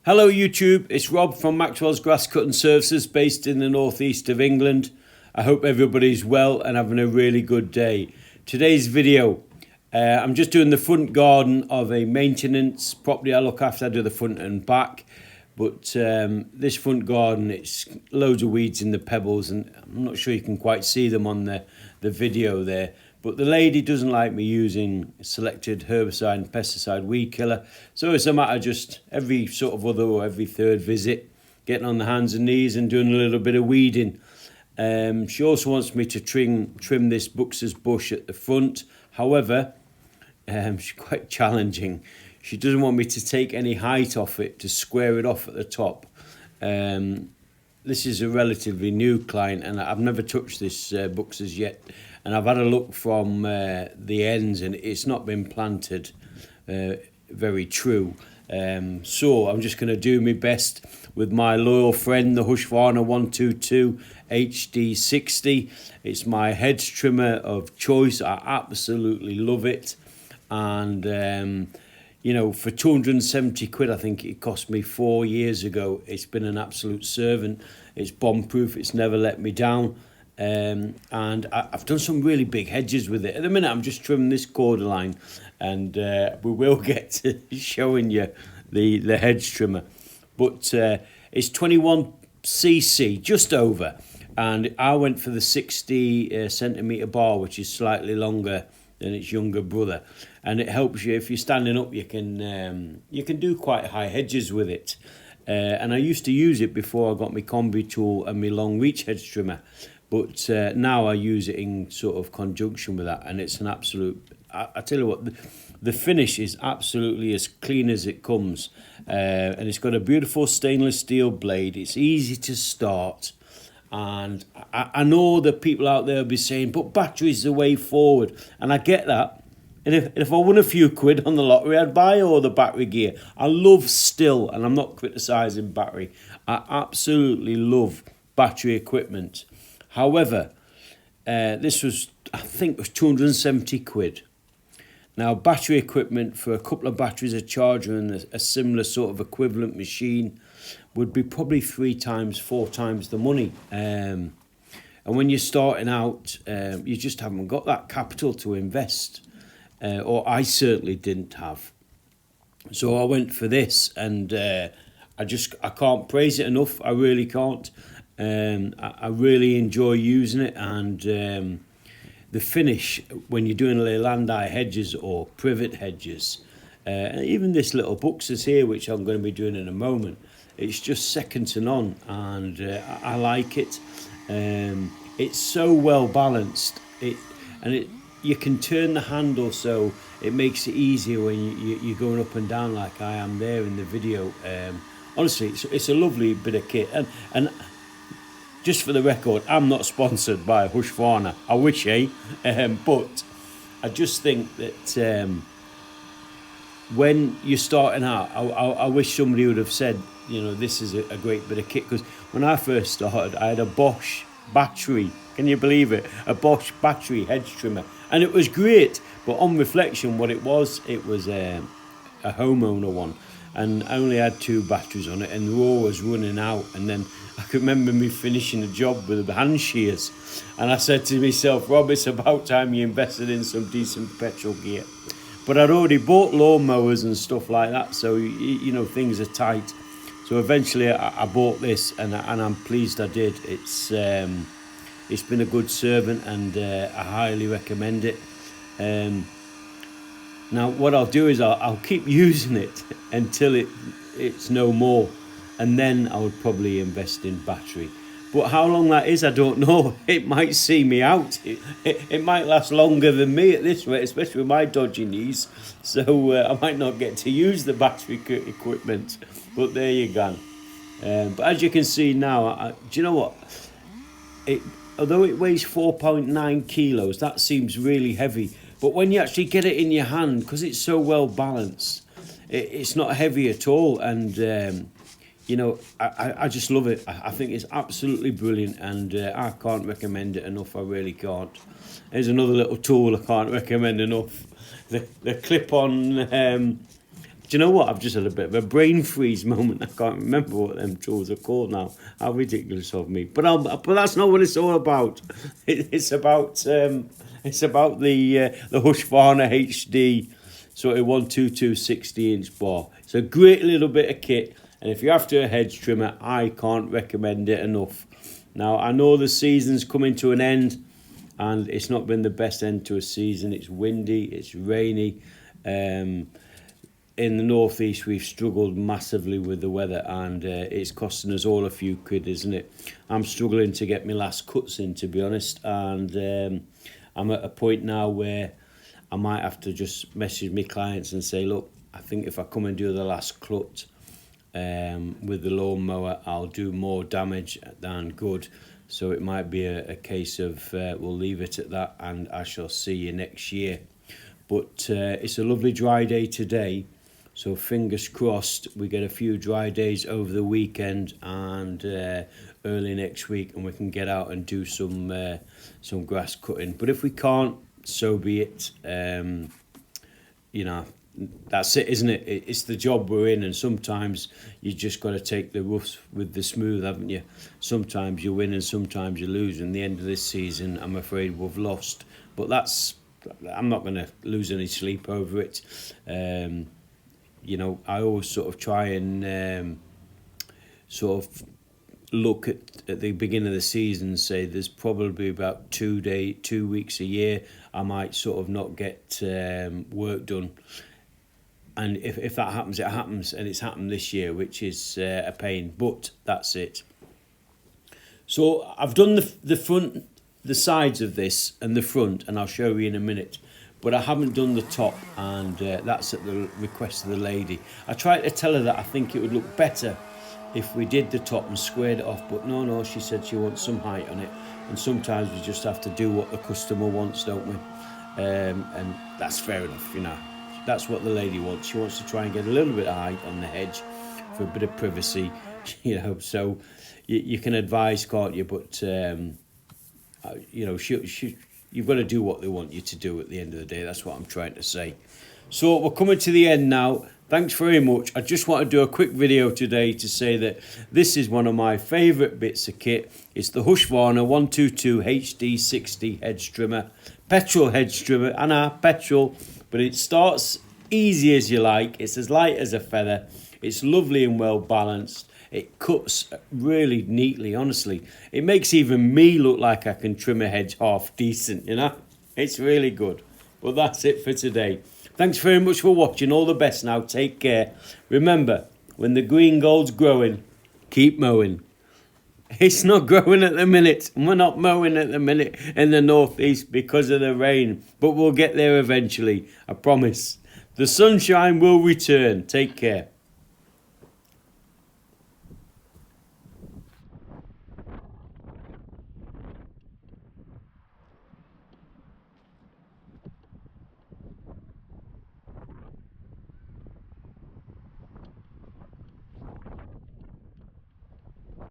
Hello YouTube, it's Rob from Maxwells Grass Cutting Services based in the northeast of England. I hope everybody's well and having a really good day. Today's video, I'm just doing the front garden of a maintenance property I look after. I do the front and back, but this front garden, it's loads of weeds in the pebbles and I'm not sure you can quite see them on the video there. But the lady doesn't like me using selected herbicide and pesticide weed killer. So it's a matter of just every sort of other or every third visit, getting on the hands and knees and doing a little bit of weeding. She also wants me to trim this Buxus bush at the front. However, she's quite challenging. She doesn't want me to take any height off it to square it off at the top. This is a relatively new client and I've never touched this Buxus yet. And I've had a look from the ends and it's not been planted very true. So I'm just going to do my best with my loyal friend, the Husqvarna 122 HD60. It's my hedge trimmer of choice. I absolutely love it. And, you know, for 270 quid, I think it cost me 4 years ago. It's been an absolute servant. It's bomb proof. It's never let me down. And I've done some really big hedges with it. At the minute I'm just trimming this corderline and we will get to showing you the hedge trimmer, but it's 21cc, just over, and I went for the 60 centimetre bar, which is slightly longer than its younger brother, and it helps you if you're standing up. You can do quite high hedges with it, and I used to use it before I got my combi tool and my long reach hedge trimmer. But now I use it in sort of conjunction with that, and it's an absolute... I tell you what, the finish is absolutely as clean as it comes, and it's got a beautiful stainless steel blade. It's easy to start, and I know that people out there will be saying, but battery's the way forward, and I get that. And if I won a few quid on the lottery, I'd buy all the battery gear. I love still, and I'm not criticising battery, I absolutely love battery equipment. However, this was, I think, was 270 quid. Now, battery equipment for a couple of batteries, a charger and a similar sort of equivalent machine would be probably 3 times, 4 times the money. And when you're starting out, you just haven't got that capital to invest, or I certainly didn't have. So I went for this, and I can't praise it enough. I really can't. I really enjoy using it, and the finish when you're doing Leylandii hedges or privet hedges, and even this little Buxus here, which I'm going to be doing in a moment, it's just second to none, and I like it. It's so well balanced, you can turn the handle so it makes it easier when you're going up and down like I am there in the video. Honestly, it's a lovely bit of kit, and just for the record, I'm not sponsored by Husqvarna. I wish, but I just think that when you're starting out, I wish somebody would have said, you know, this is a great bit of kit. Because when I first started, I had a Bosch battery. Can you believe it? A Bosch battery hedge trimmer. And it was great. But on reflection, what it was a homeowner one. And I only had 2 batteries on it, and the raw was running out. And then I could remember me finishing a job with the hand shears, and I said to myself, Rob, it's about time you invested in some decent petrol gear. But I'd already bought lawn mowers and stuff like that, so you know, things are tight. So eventually I bought this, and I'm pleased I did. It's been a good servant, and I highly recommend it. Now what I'll do is I'll keep using it until it's no more, and then I would probably invest in battery. But how long that is, I don't know. It might see me out. It might last longer than me at this rate, especially with my dodgy knees. So I might not get to use the battery equipment. But there you go. But as you can see now, do you know what? Although it weighs 4.9 kilos, that seems really heavy. But when you actually get it in your hand, because it's so well balanced, it's not heavy at all. And you know, I just love it. I think it's absolutely brilliant, and I can't recommend it enough. I really can't. There's another little tool I can't recommend enough. The clip-on Do you know what? I've just had a bit of a brain freeze moment. I can't remember what them tools are called now. How ridiculous of me! But that's not what it's all about. It's about the Husqvarna HD sort of 122 60-inch bar. It's a great little bit of kit, and if you're after a hedge trimmer, I can't recommend it enough. Now I know the season's coming to an end, and it's not been the best end to a season. It's windy, it's rainy. In the northeast, we've struggled massively with the weather, and it's costing us all a few quid, isn't it? I'm struggling to get my last cuts in, to be honest, and I'm at a point now where I might have to just message my clients and say, look, I think if I come and do the last cut with the lawnmower, I'll do more damage than good. So it might be a case of we'll leave it at that, and I shall see you next year. But it's a lovely dry day today, so fingers crossed we get a few dry days over the weekend and early next week, and we can get out and do some grass cutting. But if we can't, so be it. You know, that's it, isn't it? It's the job we're in, and sometimes you just got to take the rough with the smooth, haven't you? Sometimes you win and sometimes you lose. And the end of this season, I'm afraid we've lost, but I'm not going to lose any sleep over it. You know, I always sort of try and sort of look at the beginning of the season and say there's probably about 2 weeks a year I might sort of not get work done. And if that happens, it happens, and it's happened this year, which is a pain, but that's it. So I've done the front, the sides of this and the front, and I'll show you in a minute. But I haven't done the top, and that's at the request of the lady. I tried to tell her that I think it would look better if we did the top and squared it off, but no, she said she wants some height on it, and sometimes we just have to do what the customer wants, don't we? And that's fair enough, you know. That's what the lady wants. She wants to try and get a little bit of height on the hedge for a bit of privacy, you know. So you can advise, can't you? But you know, you've got to do what they want you to do at the end of the day. That's what I'm trying to say. So we're coming to the end now. Thanks very much. I just want to do a quick video today to say that this is one of my favourite bits of kit. It's the Husqvarna 122 HD 60 hedge trimmer, petrol hedge trimmer, and petrol, but it starts easy as you like. It's as light as a feather. It's lovely and well balanced. It cuts really neatly, honestly. It makes even me look like I can trim a hedge half decent, you know. It's really good. Well, that's it for today. Thanks very much for watching. All the best now. Take care. Remember, when the green gold's growing, keep mowing. It's not growing at the minute. We're not mowing at the minute in the northeast because of the rain. But we'll get there eventually. I promise. The sunshine will return. Take care.